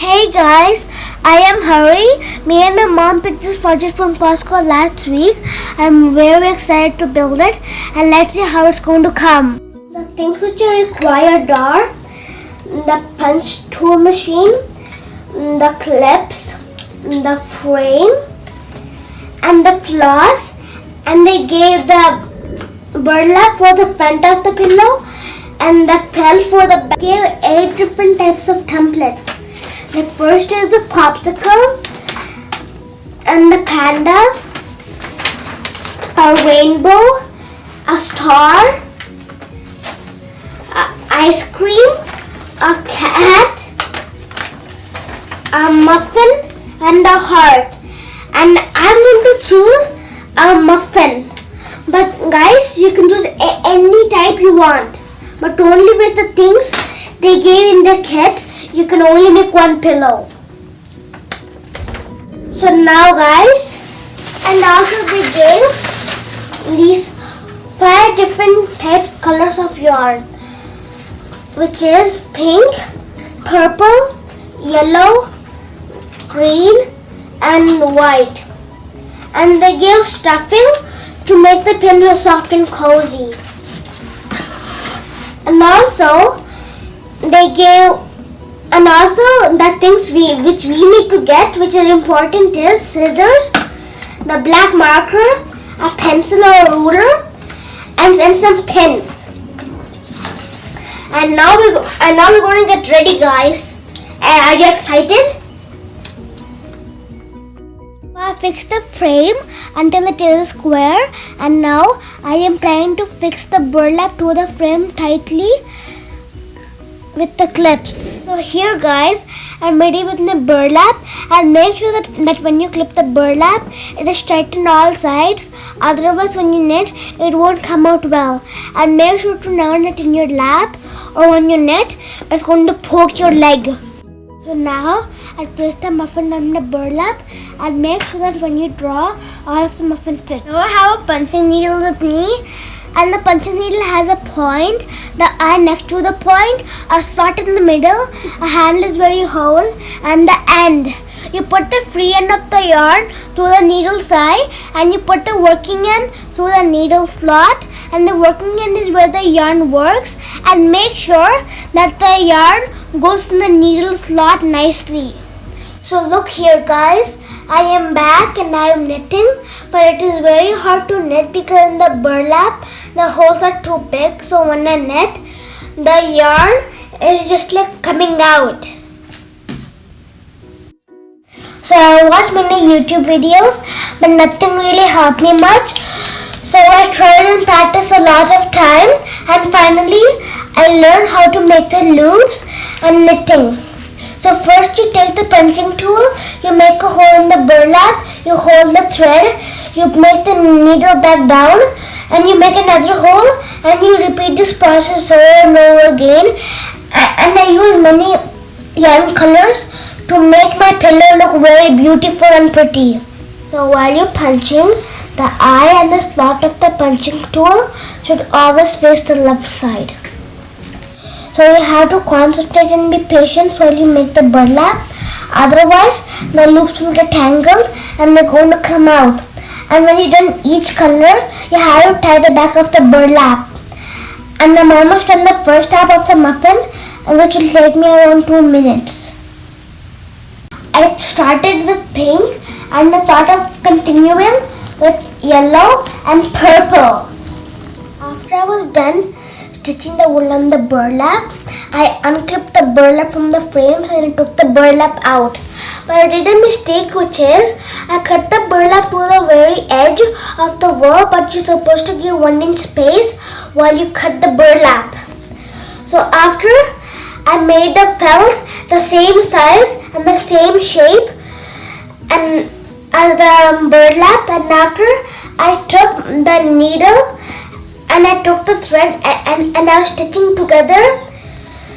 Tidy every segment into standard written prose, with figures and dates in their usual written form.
Hey guys, I am Hari. Me and my mom picked this project from Costco last week. I'm very excited to build it and let's see how it's going to come. The things which are required are the punch tool machine, the clips, the frame, and the floss, and they gave the burlap for the front of the pillow and the felt for the back. They gave 8 different types of templates. The first is the popsicle and the panda, a rainbow, a star, ice cream, a cat, a muffin, and a heart. And I'm going to choose a muffin. But guys, you can choose any type you want. But only with the things they gave in the kit, you can only make one pillow. So now guys, and also they gave these 5 different types colors of yarn, which is pink, purple, yellow, green, and white. And they gave stuffing to make the pillow soft and cozy. And also they gave the things which we need to get, which are important, is scissors, the black marker, a pencil or a ruler, and some pins. And now we're going to get ready, guys. Are you excited? I fixed the frame until it is square, and now I am trying to fix the burlap to the frame tightly with the clips. So here guys, I'm ready with the burlap, and make sure that when you clip the burlap, it is tight on all sides. Otherwise when you knit, it won't come out well. And make sure to not knit in your lap, or when you knit, it's going to poke your leg. So now I place the muffin on the burlap and make sure that when you draw, all of the muffin fit. Now I have a punching needle with me, and the punching needle has a point, the eye next to the point, a slot in the middle, a handle is where you hold, and the end. You put the free end of the yarn through the needle's eye, and you put the working end through the needle slot, and the working end is where the yarn works, and make sure that the yarn goes in the needle slot nicely. So look here guys, I am back and I am knitting, but it is very hard to knit because in the burlap the holes are too big, so when I knit, the yarn is just like coming out. So I watched many YouTube videos, but nothing really helped me much. So I tried and practiced a lot of time, and finally I learned how to make the loops and knitting. So first you take the punching tool, you make a hole in the burlap, you hold the thread, you make the needle back down, and you make another hole, and you repeat this process over and over again. And I use many yarn colors to make my pillow look very beautiful and pretty. So while you're punching, the eye and the slot of the punching tool should always face the left side. So you have to concentrate and be patient while you make the burlap. Otherwise, the loops will get tangled and they're going to come out. And when you're done each color, you have to tie the back of the burlap. And I'm almost done the first half of the muffin, which will take me around 2 minutes. I started with pink and I thought of continuing with yellow and purple. After I was done stitching the wool on the burlap, I unclipped the burlap from the frame and I took the burlap out. But I did a mistake, which is I cut the burlap to the very edge of the wool, but you're supposed to give 1 inch space while you cut the burlap. So after I made the felt the same size and the same shape and as the burlap, and after I took the needle and I took the thread and I was stitching together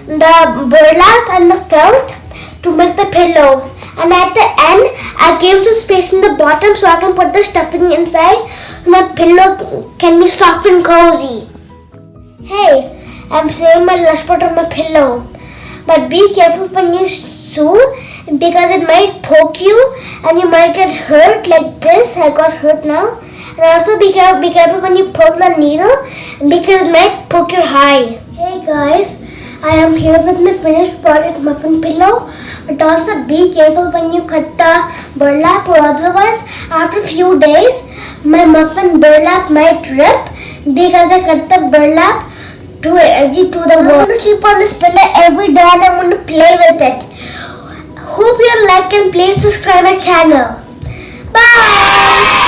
the burlap and the felt to make the pillow. And at the end, I gave the space in the bottom so I can put the stuffing inside. My pillow can be soft and cozy. Hey, I'm saving my last part of my pillow. But be careful when you sew because it might poke you and you might get hurt like this. I got hurt now. And also be careful when you poke the needle because it might poke your eye. Hey guys, I am here with my finished product muffin pillow. But also be careful when you cut the burlap, or otherwise after a few days my muffin burlap might rip because I cut the burlap too edgy to the wall. I'm going to sleep on this pillow every day and I'm going to play with it. Hope you like and please subscribe my channel. Bye!